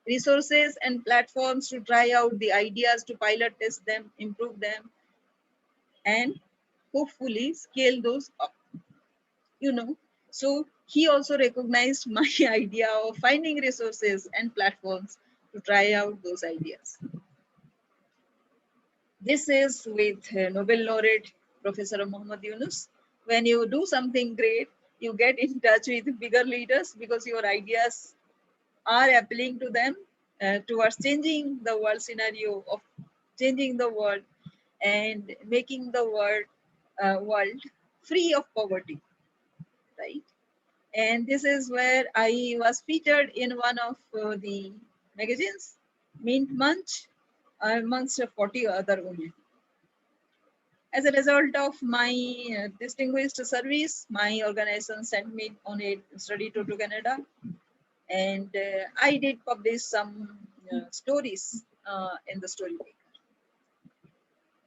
resources and platforms to try out the ideas, to pilot test them, improve them, and hopefully scale those up. you know so he also recognized my idea of finding resources and platforms to try out those ideas. This is with Nobel laureate Professor Muhammad Yunus. When you do something great, you get in touch with bigger leaders because your ideas are appealing to them, towards changing the world scenario of changing the world and making the world free of poverty, right? And this is where I was featured in one of the magazines, Mint Munch amongst 40 other women. As a result of my distinguished service, my organization sent me on a study tour to Canada, and I did publish some stories in the story.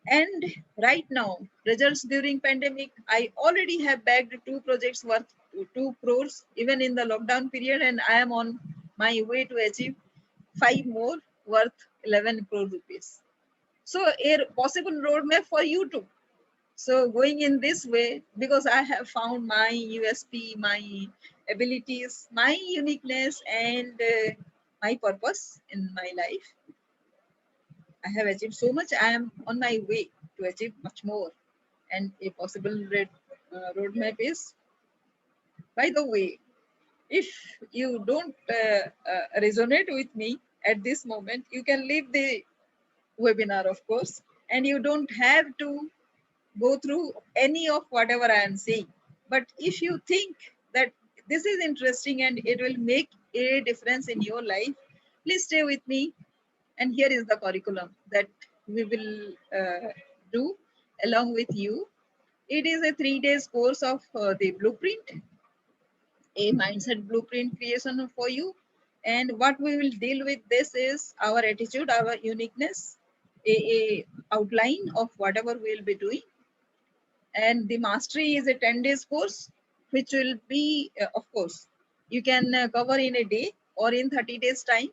And right now, results during pandemic, I already have bagged two projects worth 2 crores, even in the lockdown period, and I am on my way to achieve five more worth 11 crore rupees. So a possible roadmap for you too. So going in this way, because I have found my USP, my abilities, my uniqueness, and my purpose in my life, I have achieved so much. I am on my way to achieve much more. And a possible roadmap is, by the way, if you don't resonate with me at this moment, you can leave the webinar, of course, and you don't have to go through any of whatever I am saying. But if you think that this is interesting and it will make a difference in your life, please stay with me. And here is the curriculum that we will do along with you. It is a 3 days course of the blueprint, a mindset blueprint creation for you. And what we will deal with this is our attitude, our uniqueness, a outline of whatever we will be doing. And the mastery is a 10 days course, which will be, of course, you can cover in a day or in 30 days time.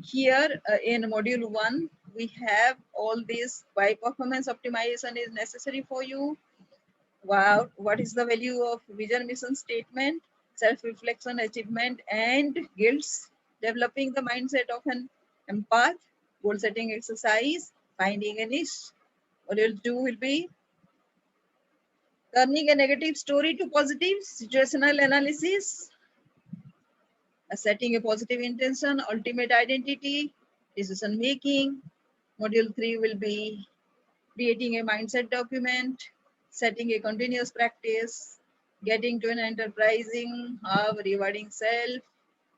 Here in module 1, we have all these why performance optimization is necessary for you. Wow, what is the value of vision mission statement, self-reflection, achievement, and guilds, developing the mindset of an empath, goal setting exercise, finding a niche. Module 2 will be turning a negative story to positive, situational analysis, setting a positive intention, ultimate identity, decision making. Module 3 will be creating a mindset document, setting a continuous practice, getting to an enterprising, how rewarding self,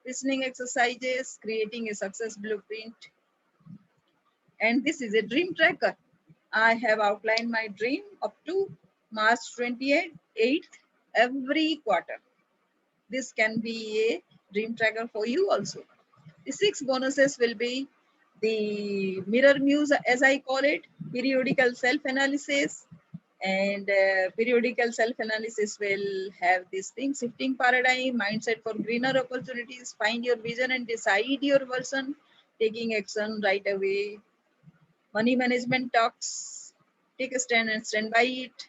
listening exercises, creating a success blueprint. And this is a dream tracker. I have outlined my dream up to March 28th every quarter. This can be a dream tracker for you also. The 6 bonuses will be the mirror muse, as I call it, periodical self-analysis. And periodical self-analysis will have this thing, shifting paradigm, mindset for greener opportunities, find your vision and decide your version, taking action right away, money management talks, take a stand and stand by it,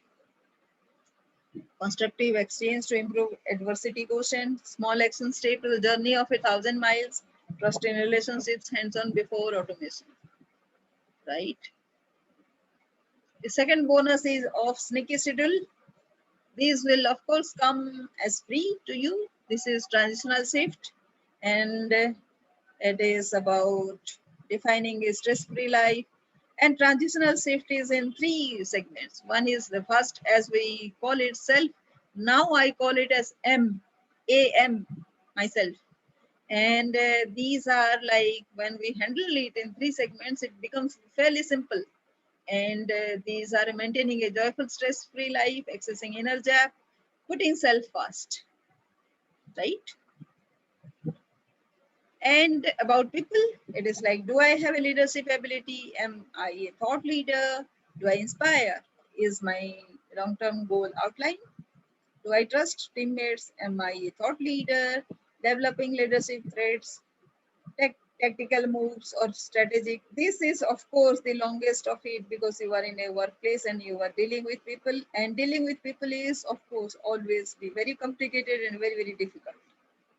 constructive exchange to improve adversity quotient, small action step to the journey of 1,000 miles, trust in relationships, hands-on before automation, right? The second bonus is of sneaky schedule. These will of course come as free to you. This is transitional shift, and it is about defining a stress-free life. And transitional shift is in 3 segments. One is the first, as we call it, self. Now I call it as AM, myself. And these are like, when we handle it in 3 segments, it becomes fairly simple. And these are maintaining a joyful, stress-free life, accessing inner gap, putting self first, right? And about people, it is like, do I have a leadership ability? Am I a thought leader? Do I inspire? Is my long-term goal outline? Do I trust teammates? Am I a thought leader? Developing leadership traits, tactical moves or strategic. This is of course the longest of it, because you are in a workplace and you are dealing with people, and dealing with people is of course always be very complicated and very, very difficult,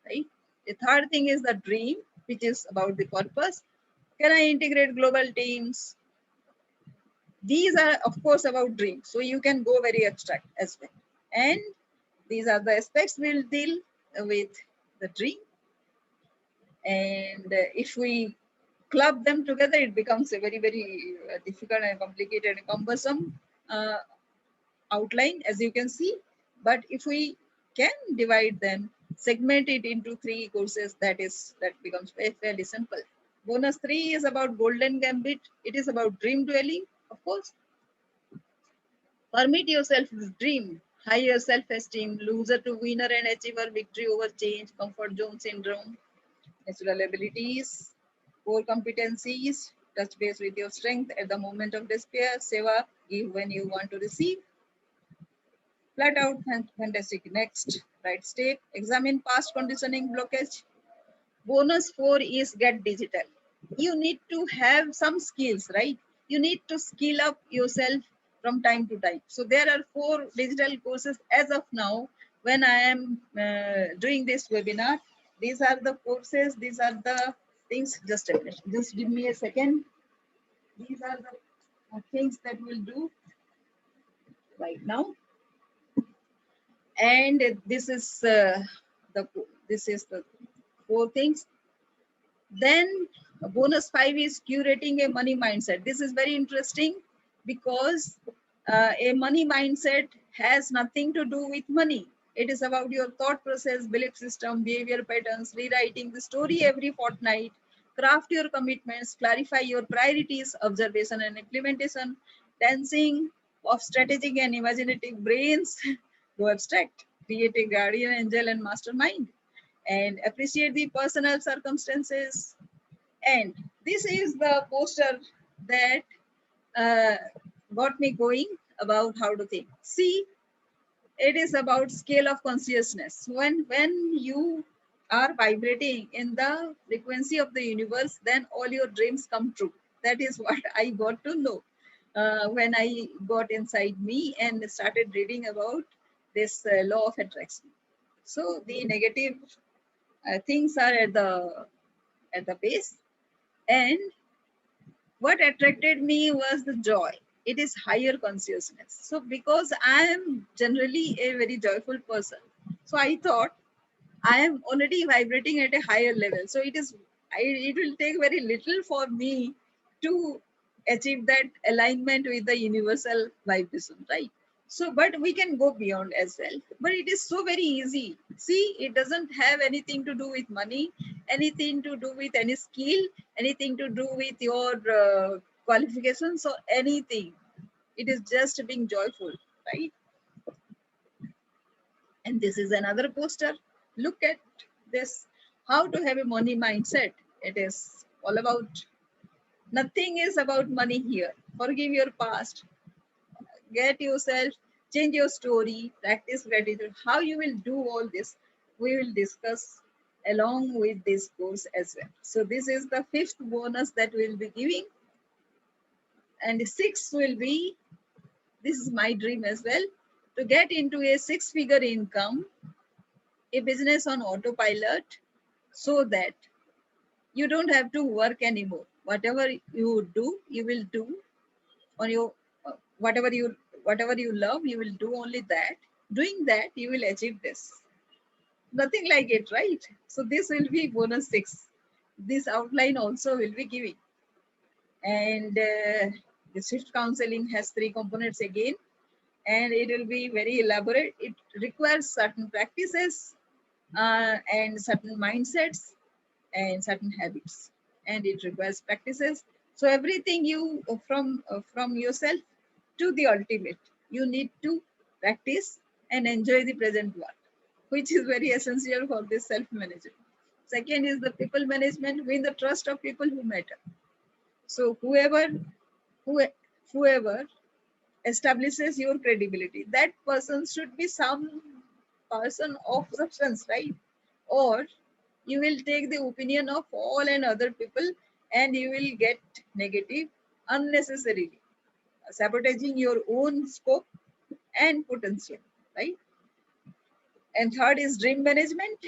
right? The third thing is the dream, which is about the purpose. Can I integrate global teams? These are of course about dreams, so you can go very abstract as well. And these are the aspects we'll deal with the dream. And if we club them together, it becomes a very, very difficult and complicated and cumbersome outline, as you can see. But if we can divide them, segment it into 3 courses, that becomes fairly simple. Bonus 3 is about golden gambit. It is about dream dwelling. Of course, permit yourself to dream. Higher self-esteem, loser to winner and achiever, victory over change, comfort zone syndrome, natural abilities, core competencies, touch base with your strength at the moment of despair, seva, give when you want to receive, flat out, fantastic. Next, right step, examine past conditioning blockage. Bonus 4 is get digital. You need to have some skills, right? You need to skill up yourself from time to time. So there are 4 digital courses as of now. When I am doing this webinar, these are the courses, these are the things. Just a minute, just give me a second. These are the things that we'll do right now. And the this is the 4 things. Then bonus 5 is curating a money mindset. This is very interesting because a money mindset has nothing to do with money. It is about your thought process, belief system, behavior patterns, rewriting the story every fortnight, craft your commitments, clarify your priorities, observation and implementation, dancing of strategic and imaginative brains, go abstract, create a guardian angel and mastermind, and appreciate the personal circumstances. And this is the poster that uh, got me going about how to think. See, it is about scale of consciousness. When you are vibrating in the frequency of the universe, then all your dreams come true. That is what I got to know when I got inside me and started reading about this law of attraction. So the negative things are at the base, and what attracted me was the joy. It is higher consciousness. So because I am generally a very joyful person, so I thought I am already vibrating at a higher level. So it will take very little for me to achieve that alignment with the universal vibration, right? So, but we can go beyond as well. But it is so very easy. See, it doesn't have anything to do with money, anything to do with any skill, anything to do with your qualifications or anything. It is just being joyful, right? And this is another poster. Look at this. How to have a money mindset. It is all about, nothing is about money here. Forgive your past. Get yourself, change your story, practice gratitude. How you will do all this, we will discuss along with this course as well. So this is the 5th bonus that we'll be giving. And the 6th will be, this is my dream as well, to get into a 6-figure income, a business on autopilot, so that you don't have to work anymore. Whatever you do, you will do on your whatever you love, you will do only that. Doing that, you will achieve this. Nothing like it, right? So this will be bonus 6. This outline also will be giving. And the shift counseling has 3 components again, and it will be very elaborate. It requires certain practices and certain mindsets and certain habits, and it requires practices. So everything you from yourself to the ultimate, you need to practice and enjoy the present work, which is very essential for this self management. Second is the people management, win the trust of people who matter. So who, whoever establishes your credibility, that person should be some person of substance, right? Or you will take the opinion of all and other people, and you will get negative unnecessarily, sabotaging your own scope and potential, right? And third is dream management,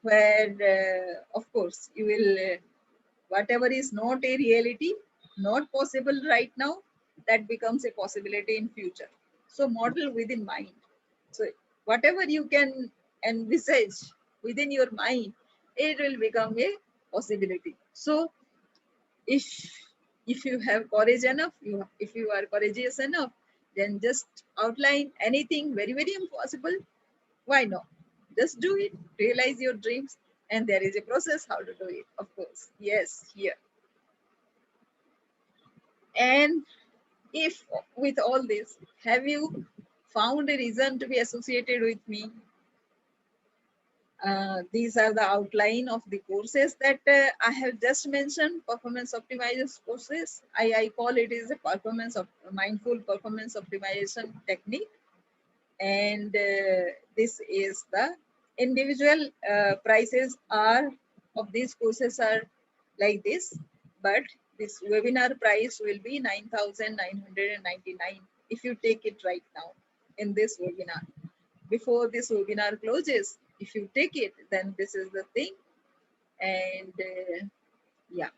where of course you will whatever is not a reality, not possible right now, that becomes a possibility in future. So model within mind. So whatever you can envisage within your mind, it will become a possibility. So if you have courage enough, if you are courageous enough, then just outline anything very very impossible. Why not? Just do it, realize your dreams, and there is a process how to do it, of course. Yes, here. And if with all this, have you found a reason to be associated with me? These are the outline of the courses that I have just mentioned. Performance optimization courses. I call it is a mindful performance optimization technique, and this is the individual prices are of these courses are like this, but this webinar price will be 9,999 if you take it right now in this webinar. Before this webinar closes, if you take it, then this is the thing. And yeah,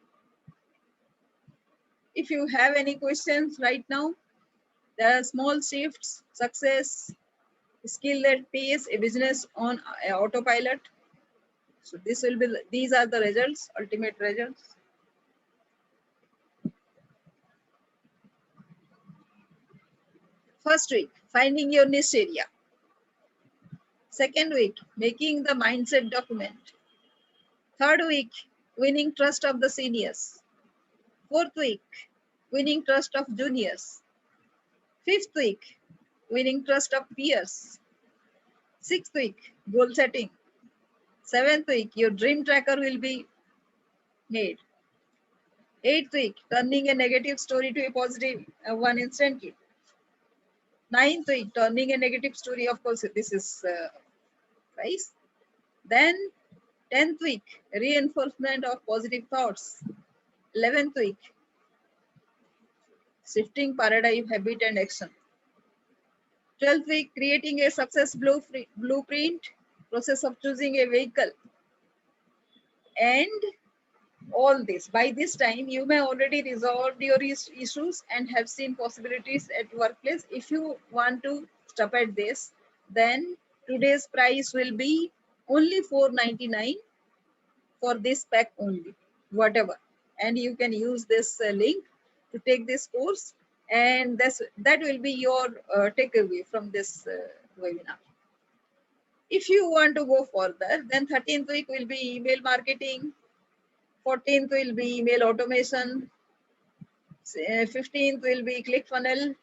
if you have any questions right now, there are small shifts, success, skill that pays a business on autopilot. So this will be, these are the results, ultimate results. First week, finding your niche area. Second week, making the mindset document. Third week, winning trust of the seniors. Fourth week, winning trust of juniors. Fifth week, winning trust of peers. Sixth week, goal setting. Seventh week, your dream tracker will be made. Eighth week, turning a negative story to a positive one instantly. Ninth week, turning a negative story, of course, this is price. Then 10th week, reinforcement of positive thoughts. 11th week, shifting paradigm, habit, and action. 12th week, creating a success blueprint, process of choosing a vehicle. And all this, by this time, you may already resolved your issues and have seen possibilities at workplace. If you want to stop at this, then today's price will be only $499 for this pack only, whatever. And you can use this link to take this course, and that will be your takeaway from this webinar. If you want to go further, then 13th week will be email marketing, 14th will be email automation, 15th will be ClickFunnels,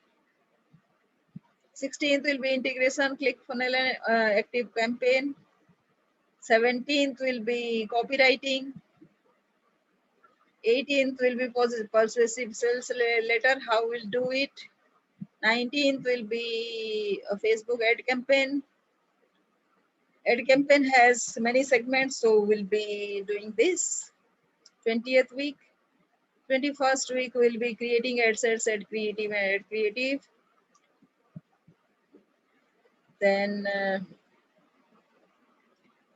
16th will be integration, ClickFunnels and active campaign, 17th will be copywriting, 18th will be persuasive sales letter, how we'll do it, 19th will be a Facebook ad campaign. Ad campaign has many segments, so we'll be doing this. 20th week, 21st week will be creating ad sets, ad creative. Then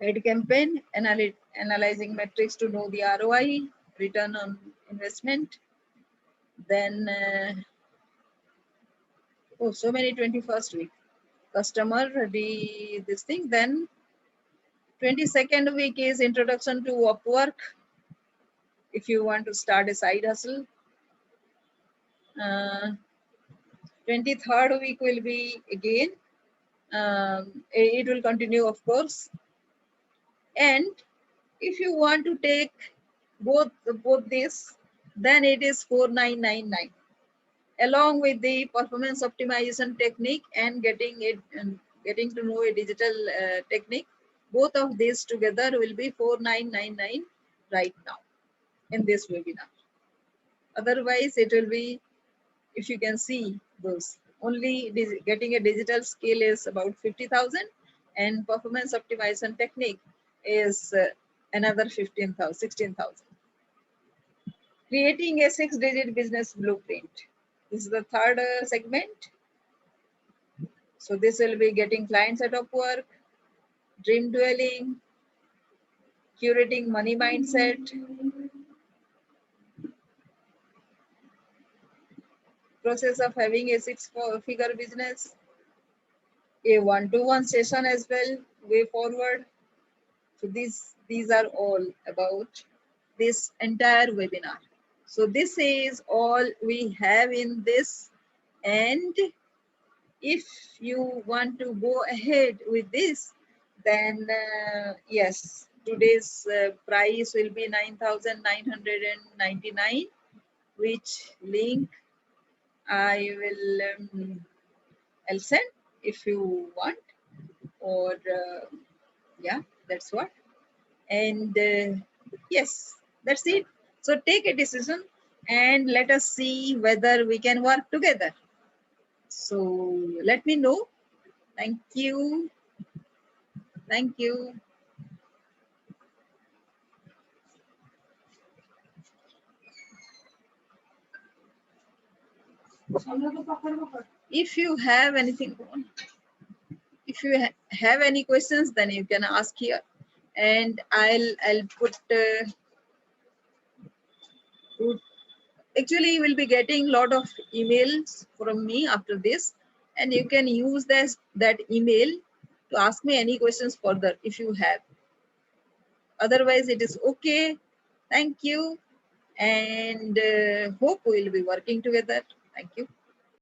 ad campaign, analyzing metrics to know the ROI, return on investment. Then, oh, so many 21st week. Customer, this thing. Then 22nd week is introduction to Upwork. If you want to start a side hustle. 23rd week will be again. It will continue, of course. And if you want to take both this, then it is 4999 along with the performance optimization technique and getting to know a digital technique. Both of these together will be 4999 right now in this webinar. Otherwise, it will be, if you can see those, only getting a digital skill is about 50,000 and performance optimization technique is another 15,000, 16,000. Creating a 6-digit business blueprint. This is the third segment. So this will be getting clients at Upwork, dream dwelling, curating money mindset, process of having a 6-figure business, a one-to-one session as well, way forward. So these are all about this entire webinar. So this is all we have in this, and if you want to go ahead with this, then yes, today's price will be 9,999, which link I will I'll send if you want, or yeah, that's what. And yes, that's it. So take a decision and let us see whether we can work together. So let me know. Thank you. Thank you. If you have anything, if you have any questions, then you can ask here, and I'll put actually you will be getting a lot of emails from me after this, and you can use that email to ask me any questions further if you have. Otherwise it is okay. Thank you, and hope we will be working together. Thank you.